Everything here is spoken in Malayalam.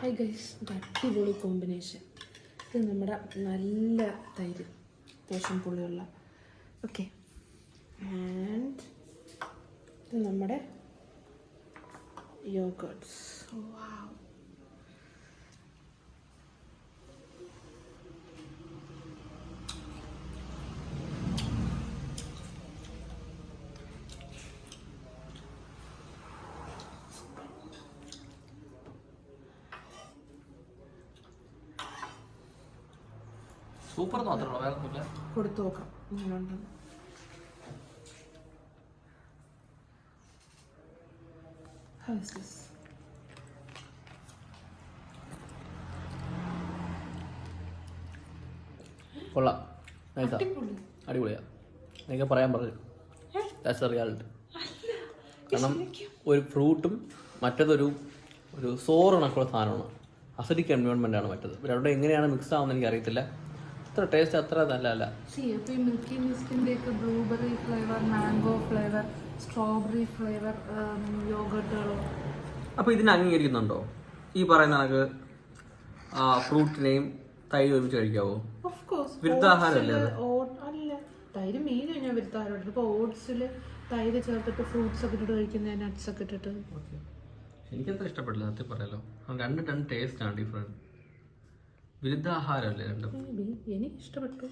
ഹായ് ഗൈസ്, അടിപൊളി കോമ്പിനേഷൻ. ഇത് നമ്മുടെ നല്ല തൈര്, അത്യാവശ്യം പുളിയുള്ള. ഓക്കെ, ആൻഡ് ഇത് നമ്മുടെ യോഗേർട്സ്. വാവ്, സൂപ്പർ മാത്രമല്ല, വേറെ ഒന്നുമില്ല. കൊടുത്തു നോക്കാം എങ്ങനെയുണ്ട്. കൊള്ളാം, അടിപൊളിയാ. എനിക്ക് പറയാൻ പറഞ്ഞു, ദാറ്റ്സ് എ റിയാലിറ്റി. കാരണം ഒരു ഫ്രൂട്ടും മറ്റേതൊരു സോറിണക്കുള്ള സാധനമാണ്. അസിഡിക് എൻവയോൺമെൻ്റ് ആണ് മറ്റത്. രണ്ടും എങ്ങനെയാണ് മിക്സ് ആവുന്നത് എനിക്ക് അറിയത്തില്ല. അത്ര ടേസ്റ്റ് അത്ര നല്ലതല്ല. അപ്പോൾ ഈ മിൽക്കി മിസ്റ്റിൻ്റെ ഒക്കെ blueberry flavour, mango flavour, strawberry flavour യോഗട്ടുകളോ അപ്പോൾ ഇതിനെ അംഗീകരിക്കുന്നുണ്ടോ? ഈ പറയുന്ന കണക്ക് ഫ്രൂട്ടിനെയും തൈര് ഒരുമിച്ച് കഴിക്കാവോ? വിരുദ്ധാഹാരമല്ലേ അത്? അല്ല, തൈര് മെയിൻ ഞാൻ വിരുദ്ധാഹാരമായിട്ട്. ഇപ്പോൾ ഓട്സിൽ തൈര് ചേർത്തിട്ട് ഫ്രൂട്ട്സ് ഒക്കെ ഇട്ടിട്ട് കഴിക്കുന്ന, നട്ട്സ് ഒക്കെ ഇട്ടിട്ട്. എനിക്കത്ര ഇഷ്ടപ്പെട്ടില്ല, സത്യം പറയാലോ. രണ്ട് ടേസ്റ്റ് ആണ് ഡിഫറെൻറ്റ്. വിരുദ്ധാഹാരമല്ലേ രണ്ടും. എനിക്ക് ഇഷ്ടപ്പെട്ടു.